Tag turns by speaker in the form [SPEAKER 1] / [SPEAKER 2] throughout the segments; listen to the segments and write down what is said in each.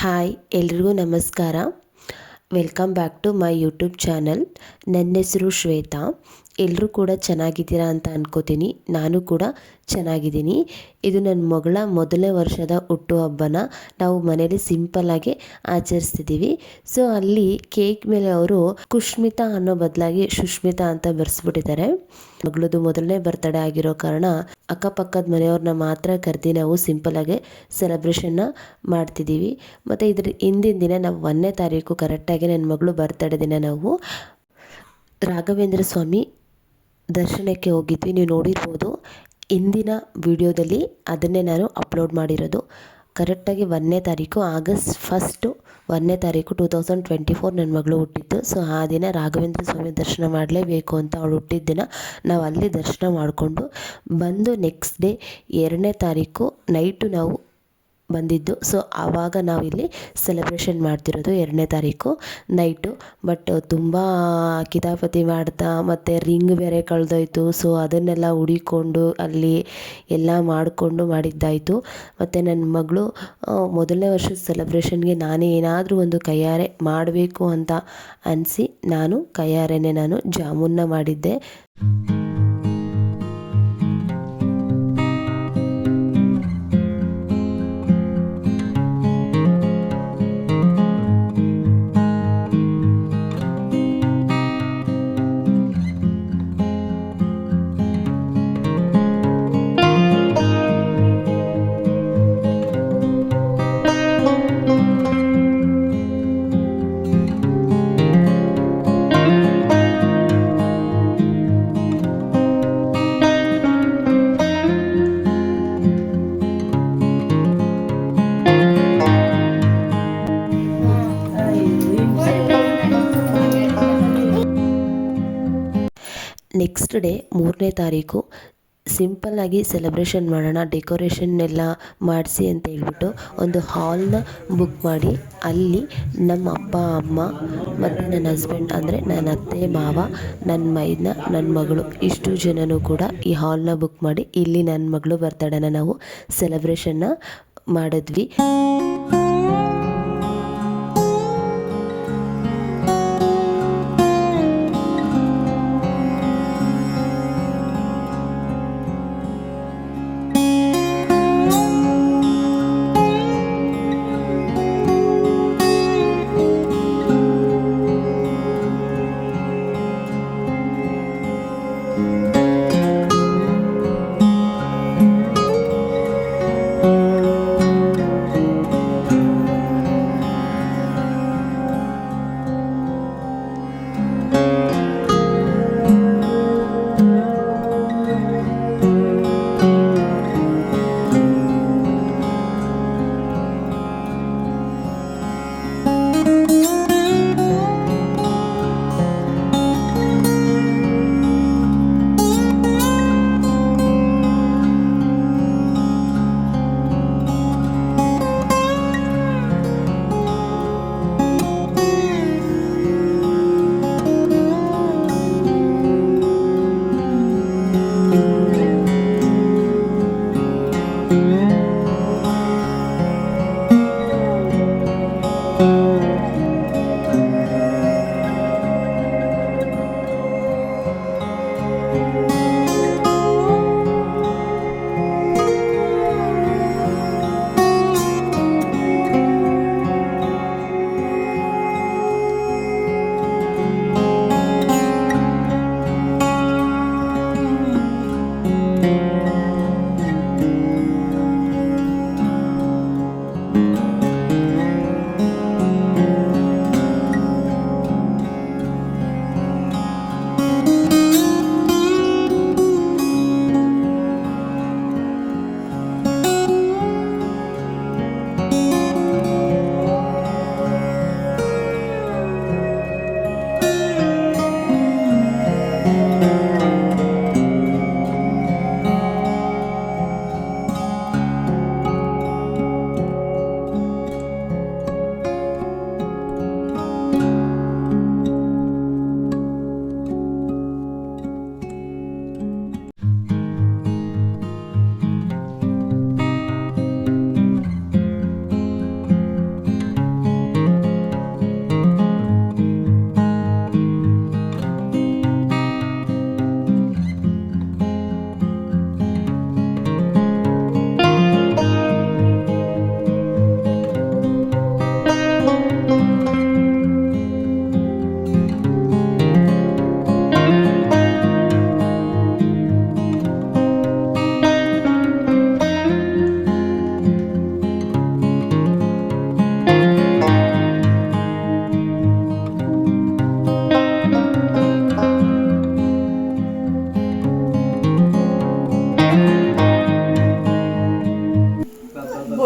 [SPEAKER 1] Hi ಎಲ್ರಿಗೂ ನಮಸ್ಕಾರ. Welcome back to my YouTube channel. ನನ್ನ ಹೆಸರು ಶ್ವೇತಾ. ಎಲ್ಲರೂ ಕೂಡ ಚೆನ್ನಾಗಿದ್ದೀರಾ ಅಂತ ಅನ್ಕೋತೀನಿ. ನಾನು ಕೂಡ ಚೆನ್ನಾಗಿದ್ದೀನಿ. ಇದು ನನ್ನ ಮಗಳ ಮೊದಲನೇ ವರ್ಷದ ಹುಟ್ಟುಹಬ್ಬನ ನಾವು ಮನೇಲಿ ಸಿಂಪಲ್ಲಾಗಿ ಆಚರಿಸ್ತಿದ್ದೀವಿ. ಸೊ ಅಲ್ಲಿ ಕೇಕ್ ಮೇಲೆ ಅವರು ಕುಷ್ಮಿತಾ ಅನ್ನೋ ಬದಲಾಗಿ ಸುಷ್ಮಿತಾ ಅಂತ ಬರೆಸ್ಬಿಟ್ಟಿದ್ದಾರೆ. ಮಗಳದು ಮೊದಲನೇ ಬರ್ತಡೇ ಆಗಿರೋ ಕಾರಣ ಅಕ್ಕಪಕ್ಕದ ಮನೆಯವ್ರನ್ನ ಮಾತ್ರ ಕರೆದು ನಾವು ಸಿಂಪಲ್ಲಾಗಿ ಸೆಲೆಬ್ರೇಷನ್ನ ಮಾಡ್ತಿದ್ದೀವಿ. ಮತ್ತು ಇದ್ರ ಹಿಂದಿನ ದಿನ ನಾವು 1ನೇ ತಾರೀಕು ಕರೆಕ್ಟಾಗಿ ನನ್ನ ಮಗಳು ಬರ್ತಡೇ ದಿನ ನಾವು ರಾಘವೇಂದ್ರ ಸ್ವಾಮಿ ದರ್ಶನಕ್ಕೆ ಹೋಗಿದ್ವಿ. ನೀವು ನೋಡಿರ್ಬೋದು ಇಂದಿನ ವಿಡಿಯೋದಲ್ಲಿ ಅದನ್ನೇ ನಾನು ಅಪ್ಲೋಡ್ ಮಾಡಿರೋದು. ಕರೆಕ್ಟಾಗಿ 1ನೇ ತಾರೀಕು ಆಗಸ್ಟ್ 1 1ನೇ ತಾರೀಕು 2024 ನನ್ನ ಮಗಳು ಹುಟ್ಟಿದ್ದು. ಸೊ ಆ ದಿನ ರಾಘವೇಂದ್ರ ಸ್ವಾಮಿ ದರ್ಶನ ಮಾಡಲೇಬೇಕು ಅಂತ ಅವಳು ಹುಟ್ಟಿದ ದಿನ ನಾವು ಅಲ್ಲಿ ದರ್ಶನ ಮಾಡಿಕೊಂಡು ಬಂದು ನೆಕ್ಸ್ಟ್ ಡೇ 2ನೇ ತಾರೀಕು ನೈಟು ನಾವು ಬಂದಿದ್ದು. ಸೊ ಆವಾಗ ನಾವಿಲ್ಲಿ ಸೆಲೆಬ್ರೇಷನ್ ಮಾಡ್ತಿರೋದು 2ನೇ ತಾರೀಕು ನೈಟು. ಬಟ್ ತುಂಬ ಕಿತಾಪತಿ ಮಾಡ್ತಾ ಮತ್ತು ರಿಂಗ್ ಬೇರೆ ಕಳೆದೋಯ್ತು. ಸೊ ಅದನ್ನೆಲ್ಲ ಹುಡಿಕೊಂಡು ಅಲ್ಲಿ ಎಲ್ಲ ಮಾಡಿದ್ದಾಯಿತು. ಮತ್ತು ನನ್ನ ಮಗಳು ಮೊದಲನೇ ವರ್ಷದ ಸೆಲೆಬ್ರೇಷನ್ಗೆ ನಾನೇ ಏನಾದರೂ ಒಂದು ಕೈಯಾರೆ ಮಾಡಬೇಕು ಅಂತ ಅನಿಸಿ ನಾನು ಕೈಯಾರೆನೇ ನಾನು ಜಾಮೂನ್ನ ಮಾಡಿದ್ದೆ. ನೆಕ್ಸ್ಟ್ ಡೇ 3ನೇ ತಾರೀಕು ಸಿಂಪಲ್ಲಾಗಿ ಸೆಲೆಬ್ರೇಷನ್ ಮಾಡೋಣ, ಡೆಕೋರೇಷನ್ ಎಲ್ಲ ಮಾಡಿಸಿ ಅಂತ ಹೇಳ್ಬಿಟ್ಟು ಒಂದು ಹಾಲ್ನ ಬುಕ್ ಮಾಡಿ ಅಲ್ಲಿ ನಮ್ಮ ಅಪ್ಪ ಅಮ್ಮ ಮತ್ತು ನನ್ನ ಹಸ್ಬೆಂಡ್ ಅಂದರೆ ನನ್ನ ಅತ್ತೆ ಮಾವ, ನನ್ನ ಮೈದ್ನ, ನನ್ನ ಮಗಳು ಇಷ್ಟು ಜನನೂ ಕೂಡ ಈ ಹಾಲ್ನ ಬುಕ್ ಮಾಡಿ ಇಲ್ಲಿ ನನ್ನ ಮಗಳು ಬರ್ತಡೇನ ನಾವು ಸೆಲೆಬ್ರೇಷನ್ನ ಮಾಡಿದ್ವಿ.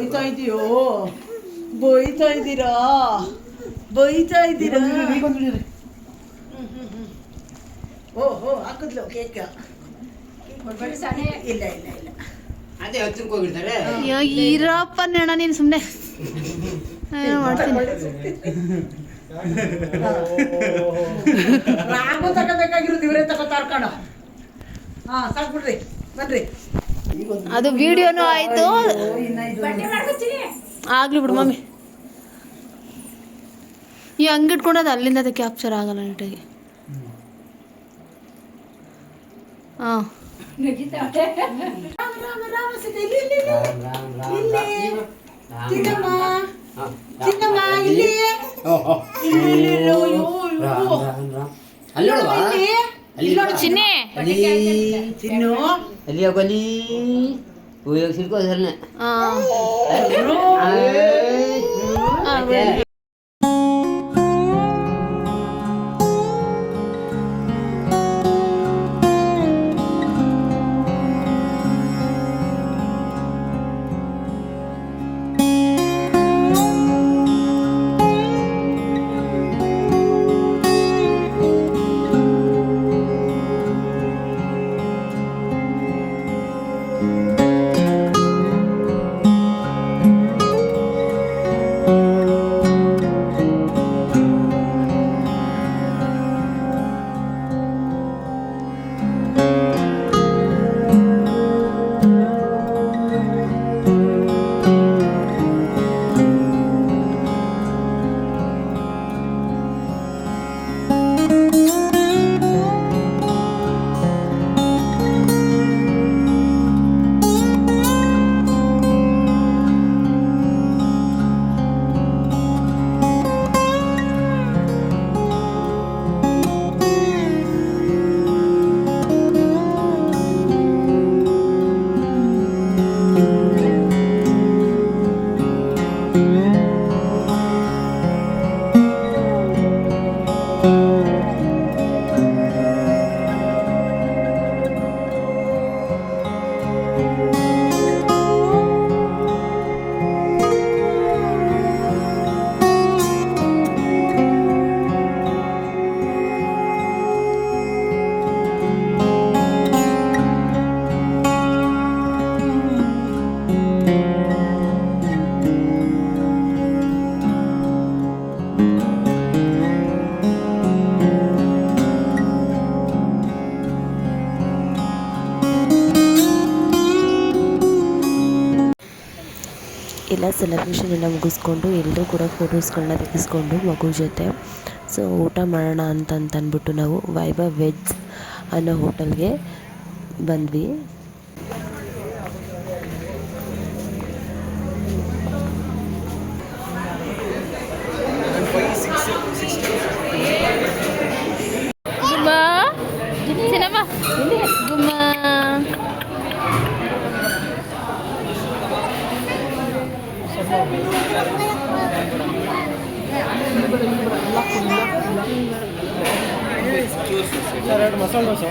[SPEAKER 2] ಬೈತಾ ಇದೀಯೋ ಬೈತಾ ಇದ್ದೀರಾ ಬೈತಾ ಇದ್ದೀರಾ ಓಹೋ ಹಾಕಿದ್ಲು ಕೇಕ್ ಇಲ್ಲ ಇಲ್ಲ ಇಲ್ಲ
[SPEAKER 3] ಅದೇ ಹತ್ತಿರಕ್ಕೆ ಹೋಗಿರ್ತಾರೆ
[SPEAKER 4] ಇರಪ್ಪ ನೆಣ ನೀನು ಸುಮ್ಮನೆ ಮಾಡ್ತೀನಿ
[SPEAKER 2] ರಾಗು ತಗೋಬೇಕಾಗಿರೋದು ಇವರೇ ತಗೋತಾರ ಕಣ ಹಾಂ ಸಾಕು ಬಿಡ್ರಿ ಬನ್ರಿ
[SPEAKER 4] ಅದು ವಿಡಿಯೋನು ಆಯ್ತು ಆಗ್ಲಿ ಬಿಡು ಮಮ್ಮಿ ಈ ಹಂಗಿಟ್ಕೊಂಡದು ಅಲ್ಲಿಂದ ಅದು ಕ್ಯಾಪ್ಚರ್ ಆಗಲ್ಲ ನೀಟಾಗಿ ಹಾಂ
[SPEAKER 2] ಚಿನ್ನಮ್ಮ ಚಿನ್ನಮ್ಮ ಇಲ್ಲಿ
[SPEAKER 3] ಅಲ್ಲಿ ನೋಡುವ
[SPEAKER 4] ಚಿನ್ನಿ
[SPEAKER 2] ಚಿನ್ನು
[SPEAKER 3] ಅಲ್ಲಿ ಹೋಗಲಿ ಹೋಗಿ ಸಿಡ್ಕೋ ಸರ್ನೆ
[SPEAKER 4] ಹಾಂ
[SPEAKER 1] ಎಲ್ಲ ಸೆಲೆಬ್ರೇಷನ್ ಎಲ್ಲ ಮುಗಿಸ್ಕೊಂಡು ಎಲ್ಲರೂ ಕೂಡ ಫೋಟೋಸ್ಗಳನ್ನ ತೆಗೆಸ್ಕೊಂಡು ಮಗು ಜೊತೆ ಸೊ ಊಟ ಮಾಡೋಣ ಅಂತಂದ್ಬಿಟ್ಟು ನಾವು ವೈಭವ್ ವೆಜ್ ಅನ್ನೋ ಹೋಟೆಲ್ಗೆ ಬಂದ್ವಿ.
[SPEAKER 5] ಎರಡು ಮಸಾಲೆ ದೋಸೆ